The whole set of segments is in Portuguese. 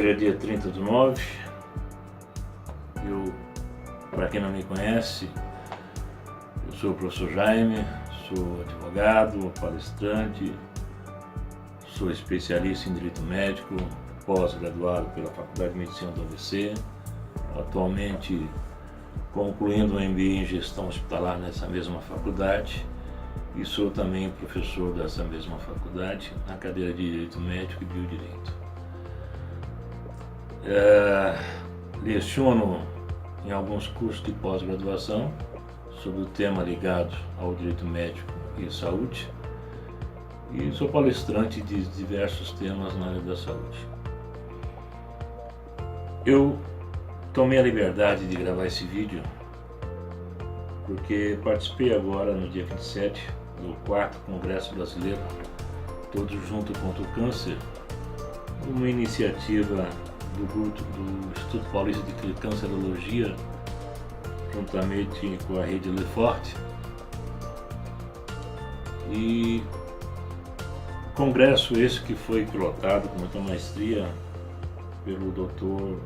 Hoje é dia 30/9. Para quem não me conhece, eu sou o professor Jaime, sou advogado, palestrante, sou especialista em direito médico, pós-graduado pela Faculdade de Medicina do ABC, atualmente concluindo um MBA em gestão hospitalar nessa mesma faculdade, e sou também professor dessa mesma faculdade na cadeira de Direito Médico e Biodireito. Leciono em alguns cursos de pós-graduação sobre o tema ligado ao direito médico e saúde, e sou palestrante de diversos temas na área da saúde. Eu tomei a liberdade de gravar esse vídeo porque participei agora no dia 27 do 4º Congresso Brasileiro Todos Juntos contra o Câncer, uma iniciativa do Instituto Paulista de Cancerologia, juntamente com a rede Lefort, e congresso esse que foi pilotado com muita maestria pelo Dr.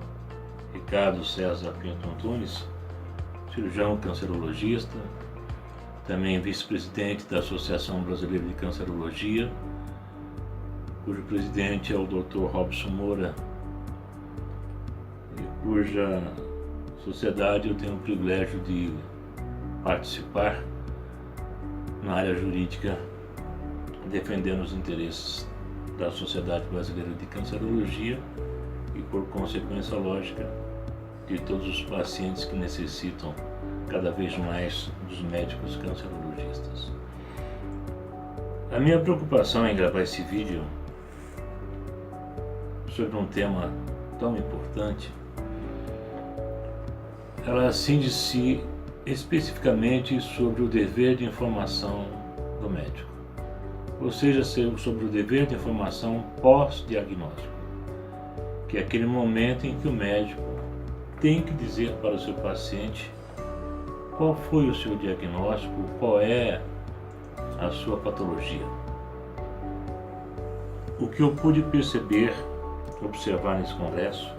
Ricardo César Pinto Antunes, cirurgião cancerologista, também vice-presidente da Associação Brasileira de Cancerologia, cujo presidente é o Dr. Robson Moura, e cuja sociedade eu tenho o privilégio de participar na área jurídica, defendendo os interesses da Sociedade Brasileira de Cancerologia e, por consequência lógica, de todos os pacientes que necessitam cada vez mais dos médicos cancerologistas. A minha preocupação em gravar esse vídeo sobre um tema tão importante, ela cinge-se especificamente sobre o dever de informação do médico, ou seja, sobre o dever de informação pós-diagnóstico, que é aquele momento em que o médico tem que dizer para o seu paciente qual foi o seu diagnóstico, qual é a sua patologia. O que eu pude perceber, observar nesse congresso,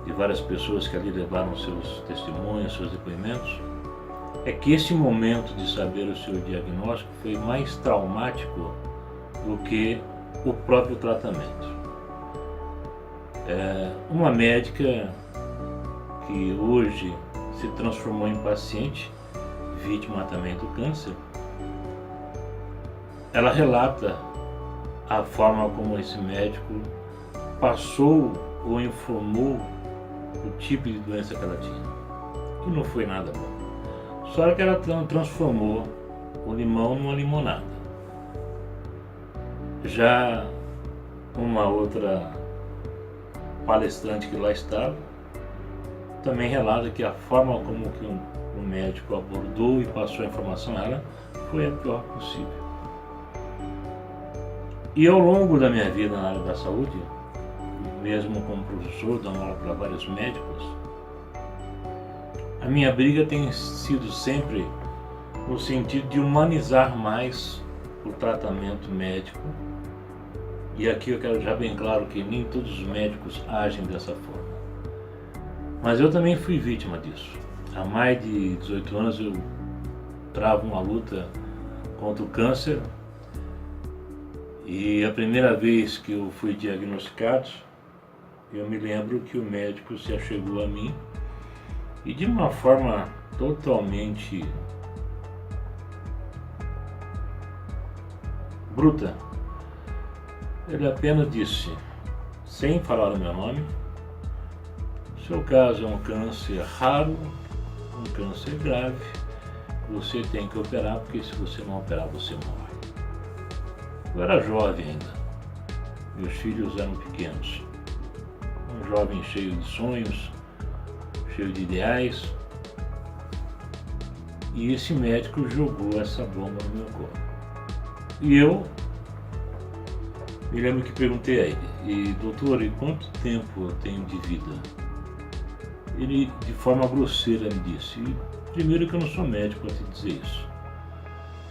de várias pessoas que ali levaram seus testemunhos, seus depoimentos, é que esse momento de saber o seu diagnóstico foi mais traumático do que o próprio tratamento. Uma médica que hoje se transformou em paciente, vítima também do câncer, ela relata a forma como esse médico passou ou informou o tipo de doença que ela tinha. E não foi nada bom. Só que ela transformou o limão numa limonada. Já uma outra palestrante que lá estava também relata que a forma como que o médico abordou e passou a informação a ela foi a pior possível. E ao longo da minha vida na área da saúde, mesmo como professor, dando aula para vários médicos, a minha briga tem sido sempre no sentido de humanizar mais o tratamento médico. E aqui eu quero deixar bem claro que nem todos os médicos agem dessa forma. Mas eu também fui vítima disso. Há mais de 18 anos eu travo uma luta contra o câncer, e a primeira vez que eu fui diagnosticado, eu me lembro que o médico se achegou a mim e, de uma forma totalmente bruta, ele apenas disse, sem falar o meu nome: seu caso é um câncer raro, um câncer grave, você tem que operar, porque se você não operar você morre. Eu era jovem ainda, meus filhos eram pequenos, um jovem cheio de sonhos, cheio de ideais, e esse médico jogou essa bomba no meu corpo. E eu me lembro que perguntei a ele: doutor, e quanto tempo eu tenho de vida? Ele, de forma grosseira, me disse: primeiro, que eu não sou médico para te dizer isso.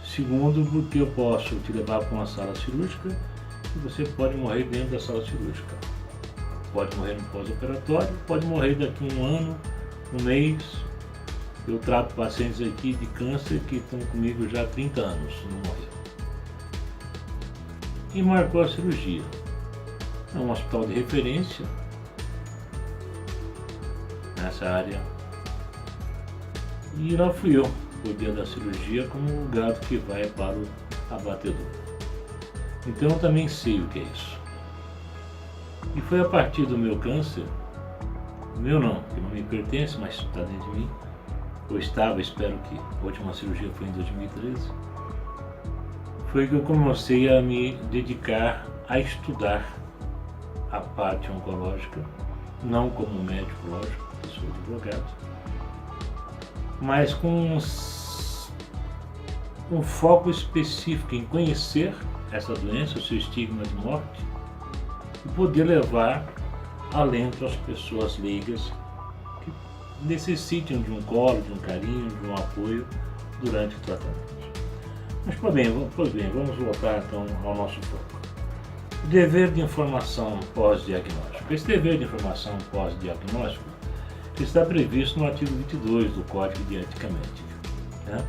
Segundo, porque eu posso te levar para uma sala cirúrgica e você pode morrer dentro da sala cirúrgica. pode morrer no pós-operatório, pode morrer daqui a um ano, um mês. Eu trato pacientes aqui de câncer que estão comigo já há 30 anos, não morreram. E marcou a cirurgia. É um hospital de referência nessa área. E lá fui eu, o dia da cirurgia, como o gado que vai para o abatedor. Então eu também sei o que é isso. E foi a partir do meu câncer, meu não, que não me pertence, mas está dentro de mim. Eu estava, espero que a última cirurgia foi em 2013. Foi que eu comecei a me dedicar a estudar a parte oncológica, não como médico, lógico, eu sou advogado, mas com um foco específico em conhecer essa doença, o seu estigma de morte, e poder levar alento às pessoas leigas que necessitam de um colo, de um carinho, de um apoio durante o tratamento. Mas, pois bem, vamos voltar então ao nosso foco. O dever de informação pós-diagnóstico. Esse dever de informação pós-diagnóstico está previsto no artigo 22 do Código de Ética Médica, né?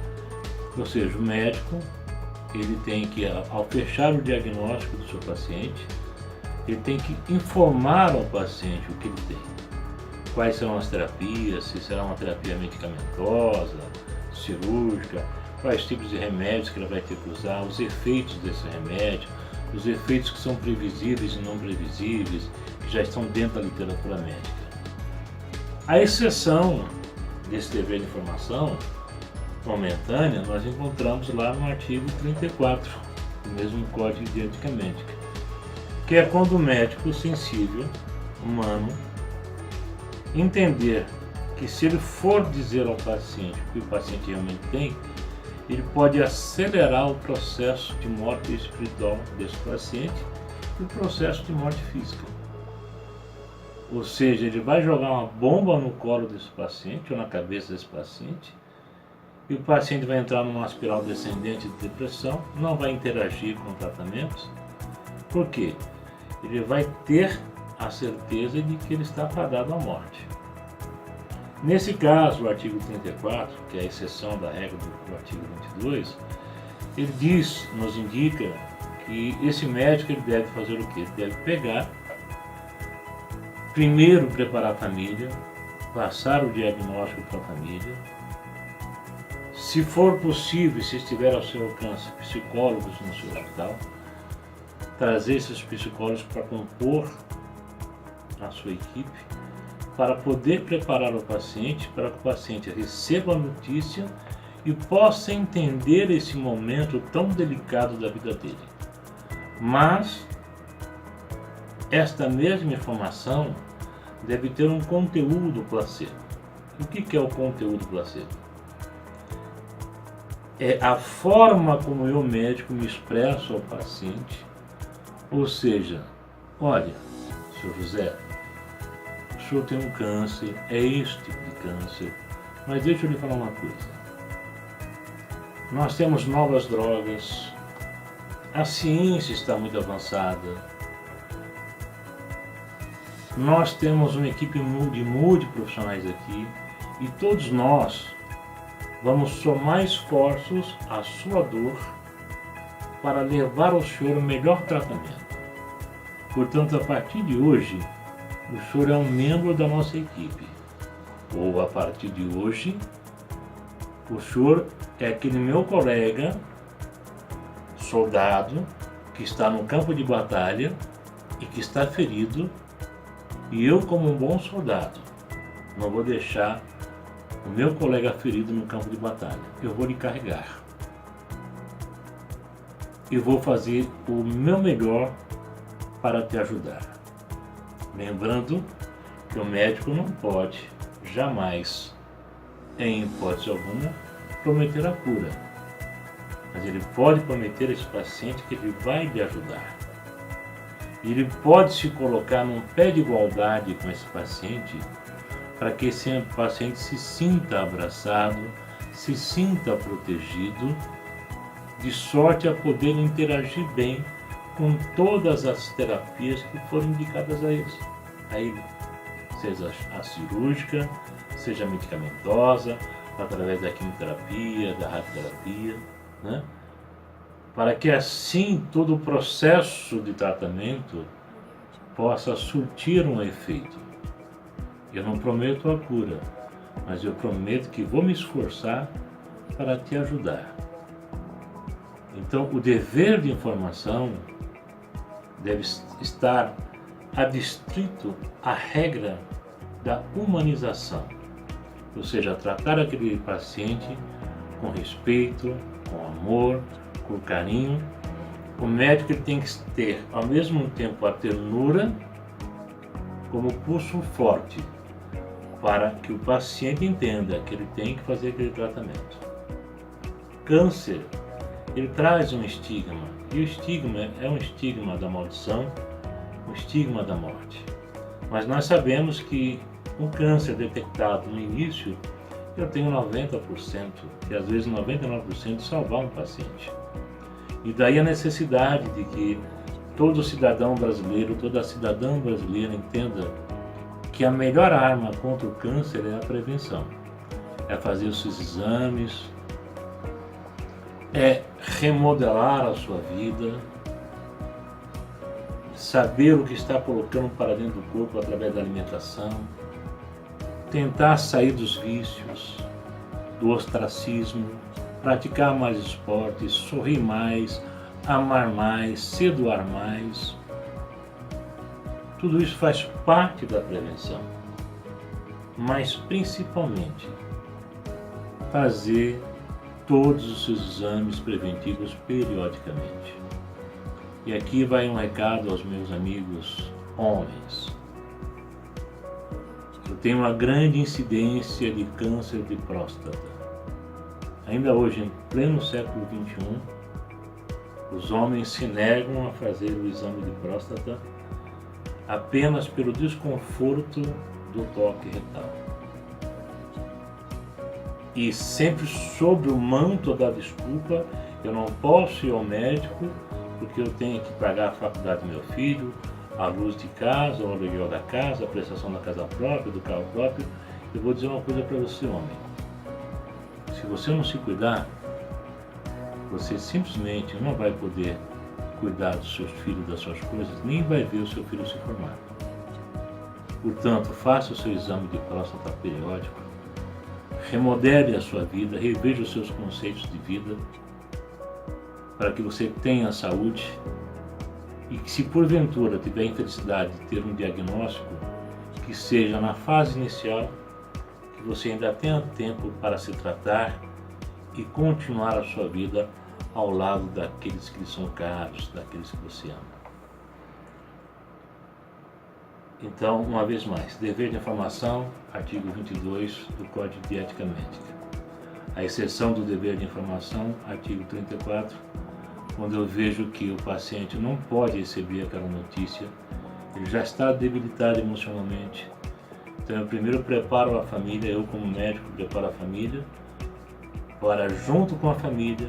Ou seja, o médico ele tem que, ao fechar o diagnóstico do seu paciente, ele tem que informar ao paciente o que ele tem. Quais são as terapias, se será uma terapia medicamentosa, cirúrgica, quais tipos de remédios que ele vai ter que usar, os efeitos desse remédio, os efeitos que são previsíveis e não previsíveis, que já estão dentro da literatura médica. A exceção desse dever de informação momentânea, nós encontramos lá no artigo 34, do mesmo Código de Ética Médica, que é quando o médico sensível, humano, entender que se ele for dizer ao paciente o que o paciente realmente tem, ele pode acelerar o processo de morte espiritual desse paciente e o processo de morte física. Ou seja, ele vai jogar uma bomba no colo desse paciente ou na cabeça desse paciente e o paciente vai entrar numa espiral descendente de depressão, não vai interagir com tratamentos. Por quê? Ele vai ter a certeza de que ele está fadado à morte. Nesse caso, o artigo 34, que é a exceção da regra do artigo 22, ele nos indica que esse médico ele deve fazer o quê? Ele deve pegar, primeiro preparar a família, passar o diagnóstico para a família, se for possível, se estiver ao seu alcance, psicólogos no seu hospital, trazer esses psicólogos para compor a sua equipe, para poder preparar o paciente, para que o paciente receba a notícia e possa entender esse momento tão delicado da vida dele. Mas esta mesma informação deve ter um conteúdo placebo. O que é o conteúdo placebo? É a forma como eu, médico, me expresso ao paciente, ou seja, olha, Sr. José, o senhor tem um câncer, é este tipo de câncer, mas deixa eu lhe falar uma coisa. Nós temos novas drogas, a ciência está muito avançada, nós temos uma equipe de multiprofissionais aqui e todos nós vamos somar esforços à sua dor para levar ao senhor o melhor tratamento. Portanto, a partir de hoje, o senhor é um membro da nossa equipe. Ou a partir de hoje, o senhor é aquele meu colega, soldado, que está no campo de batalha e que está ferido, e eu, como um bom soldado, não vou deixar o meu colega ferido no campo de batalha. Eu vou lhe carregar. E vou fazer o meu melhor para te ajudar. Lembrando que o médico não pode jamais, em hipótese alguma, prometer a cura. Mas ele pode prometer a esse paciente que ele vai lhe ajudar. Ele pode se colocar num pé de igualdade com esse paciente para que esse paciente se sinta abraçado, se sinta protegido, de sorte a poder interagir bem com todas as terapias que foram indicadas a eles. Aí, seja a cirúrgica, seja a medicamentosa, através da quimioterapia, da radioterapia, né? Para que assim todo o processo de tratamento possa surtir um efeito. Eu não prometo a cura, mas eu prometo que vou me esforçar para te ajudar. Então, o dever de informação deve estar adstrito à regra da humanização, ou seja, tratar aquele paciente com respeito, com amor, com carinho. O médico ele tem que ter ao mesmo tempo a ternura como pulso forte, para que o paciente entenda que ele tem que fazer aquele tratamento. Câncer, ele traz um estigma, e o estigma é um estigma da maldição, um estigma da morte. Mas nós sabemos que um câncer detectado no início, eu tenho 90%, e às vezes 99% de salvar um paciente. E daí a necessidade de que todo cidadão brasileiro, toda cidadã brasileira entenda que a melhor arma contra o câncer é a prevenção. É fazer os seus exames, é remodelar a sua vida, saber o que está colocando para dentro do corpo através da alimentação, tentar sair dos vícios, do ostracismo, praticar mais esportes, sorrir mais, amar mais, se doar mais. Tudo isso faz parte da prevenção, mas principalmente fazer todos os seus exames preventivos periodicamente. E aqui vai um recado aos meus amigos homens. Eu tenho uma grande incidência de câncer de próstata. Ainda hoje, em pleno século XXI, os homens se negam a fazer o exame de próstata apenas pelo desconforto do toque retal. E sempre sob o manto da desculpa, eu não posso ir ao médico porque eu tenho que pagar a faculdade do meu filho, a luz de casa, o aluguel da casa, a prestação da casa própria, do carro próprio. Eu vou dizer uma coisa para você, homem. Se você não se cuidar, você simplesmente não vai poder cuidar dos seus filhos, das suas coisas, nem vai ver o seu filho se formar. Portanto, faça o seu exame de próstata periódico, remodele a sua vida, reveja os seus conceitos de vida, para que você tenha saúde e que, se porventura tiver a infelicidade de ter um diagnóstico que seja na fase inicial, que você ainda tenha tempo para se tratar e continuar a sua vida ao lado daqueles que lhe são caros, daqueles que você ama. Então, uma vez mais, dever de informação, artigo 22 do Código de Ética Médica. A exceção do dever de informação, artigo 34, quando eu vejo que o paciente não pode receber aquela notícia, ele já está debilitado emocionalmente. Então eu primeiro preparo a família, eu como médico preparo a família, para junto com a família,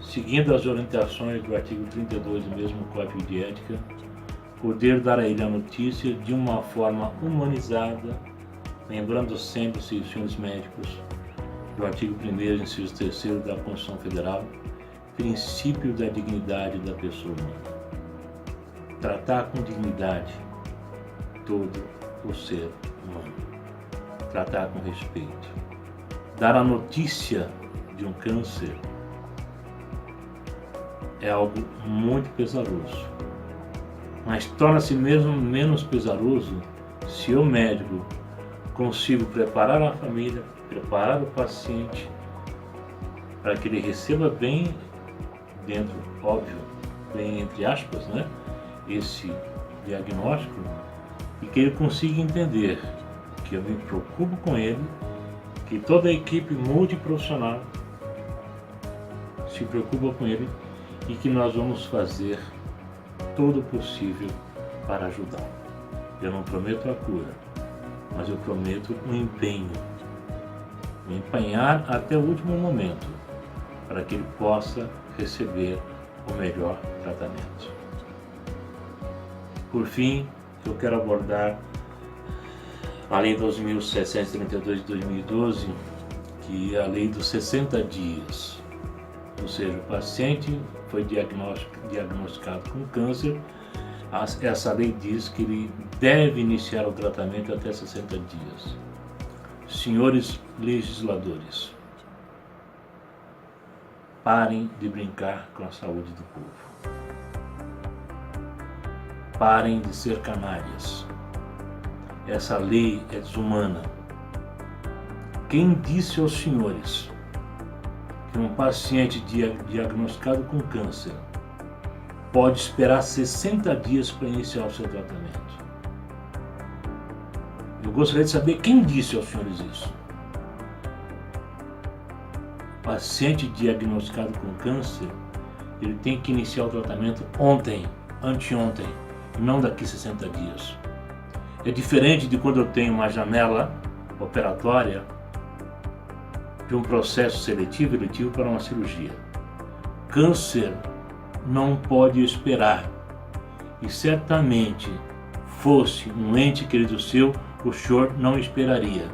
seguindo as orientações do artigo 32 do mesmo Código de Ética, poder dar a ele a notícia de uma forma humanizada, lembrando sempre, senhores médicos, do artigo 1º, inciso 3º da Constituição Federal, princípio da dignidade da pessoa humana. Tratar com dignidade todo o ser humano. Tratar com respeito. Dar a notícia de um câncer é algo muito pesaroso. Mas torna-se mesmo menos pesaroso se eu, médico, consigo preparar a família, preparar o paciente para que ele receba bem dentro, óbvio, bem entre aspas, né, esse diagnóstico, e que ele consiga entender que eu me preocupo com ele, que toda a equipe multiprofissional se preocupa com ele e que nós vamos fazer todo o possível para ajudá-lo. Eu não prometo a cura, mas eu prometo um empenho, me empenhar até o último momento para que ele possa receber o melhor tratamento. Por fim, eu quero abordar a Lei 2.732 de 2012, que é a lei dos 60 dias. Ou seja, o paciente foi diagnosticado com câncer, essa lei diz que ele deve iniciar o tratamento até 60 dias. Senhores legisladores, parem de brincar com a saúde do povo. Parem de ser canalhas. Essa lei é desumana. Quem disse aos senhores que um paciente diagnosticado com câncer pode esperar 60 dias para iniciar o seu tratamento? Eu gostaria de saber quem disse aos senhores isso. O paciente diagnosticado com câncer, ele tem que iniciar o tratamento ontem, anteontem, e não daqui 60 dias. É diferente de quando eu tenho uma janela operatória de um processo seletivo eletivo para uma cirurgia. Câncer não pode esperar. E certamente, fosse um ente querido seu, o senhor não esperaria.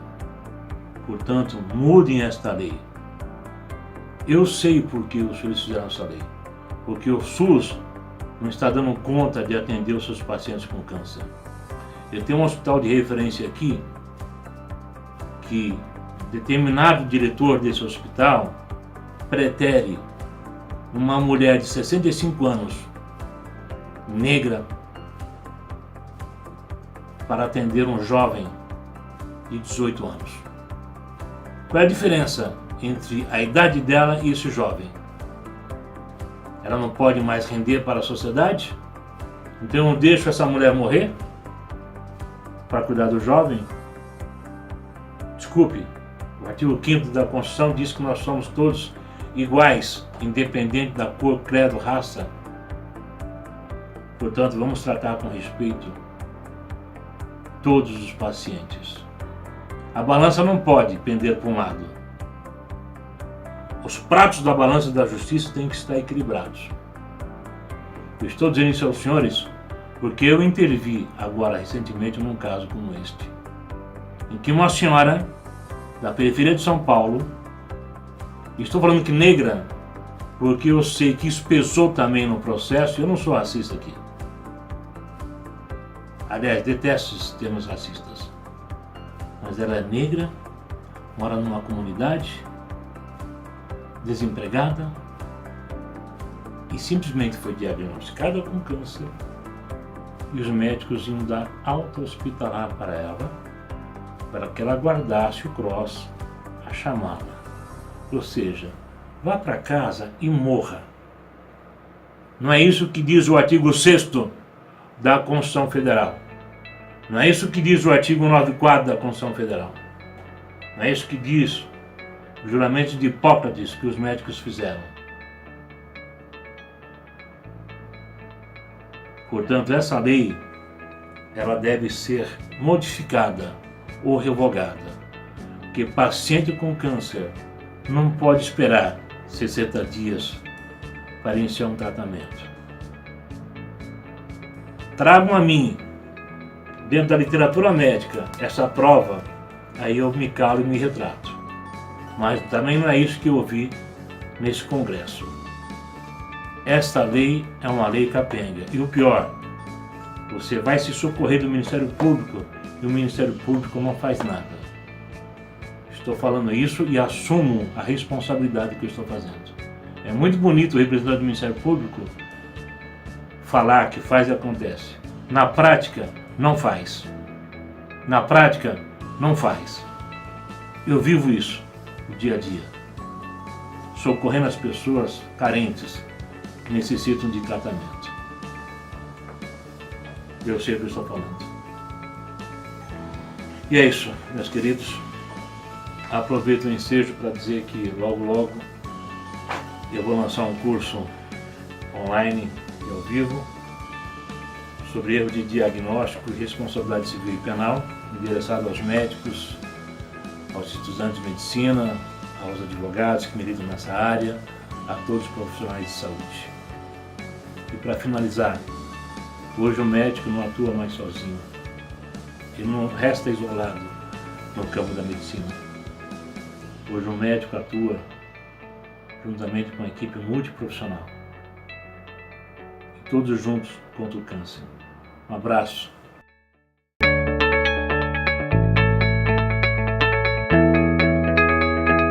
Portanto, mudem esta lei. Eu sei por que os senhores fizeram essa lei. Porque o SUS não está dando conta de atender os seus pacientes com câncer. Eu tenho um hospital de referência aqui que determinado diretor desse hospital pretere uma mulher de 65 anos, negra, para atender um jovem de 18 anos. Qual é a diferença entre a idade dela e esse jovem? Ela não pode mais render para a sociedade? Então eu deixo essa mulher morrer para cuidar do jovem? Desculpe, o artigo 5º da Constituição diz que nós somos todos iguais, independente da cor, credo, raça. Portanto, vamos tratar com respeito todos os pacientes. A balança não pode pender para um lado. Os pratos da balança da justiça têm que estar equilibrados. Eu estou dizendo isso aos senhores porque eu intervi agora recentemente num caso como este, em que uma senhora da periferia de São Paulo, estou falando que negra, porque eu sei que isso pesou também no processo, eu não sou racista aqui. Aliás, detesto esses termos racistas. Mas ela é negra, mora numa comunidade, desempregada, e simplesmente foi diagnosticada com câncer, e os médicos iam dar alta hospitalar para ela, para que ela aguardasse o CROSS a chamá-la. Ou seja, vá para casa e morra. Não é isso que diz o artigo 6º da Constituição Federal. Não é isso que diz o artigo 94 da Constituição Federal. Não é isso que diz o juramento de Hipócrates que os médicos fizeram. Portanto, essa lei, ela deve ser modificada ou revogada, porque paciente com câncer não pode esperar 60 dias para iniciar um tratamento. Tragam a mim, dentro da literatura médica, essa prova, aí eu me calo e me retrato. Mas também não é isso que eu ouvi nesse congresso. Esta lei é uma lei capenga. E o pior, você vai se socorrer do Ministério Público e o Ministério Público não faz nada. Estou falando isso e assumo a responsabilidade que eu estou fazendo. É muito bonito o representante do Ministério Público falar que faz e acontece. Na prática, não faz. Na prática, não faz. Eu vivo isso no dia a dia, socorrendo as pessoas carentes que necessitam de tratamento. Eu sei o que eu estou falando. E é isso, meus queridos. Aproveito o ensejo para dizer que logo eu vou lançar um curso online e ao vivo sobre erro de diagnóstico e responsabilidade civil e penal, endereçado aos médicos, aos estudantes de medicina, aos advogados que militam nessa área, a todos os profissionais de saúde. E para finalizar, Hoje o médico não atua mais sozinho. Ele não resta isolado no campo da medicina. Hoje o médico atua juntamente com uma equipe multiprofissional. Todos juntos contra o câncer. Um abraço.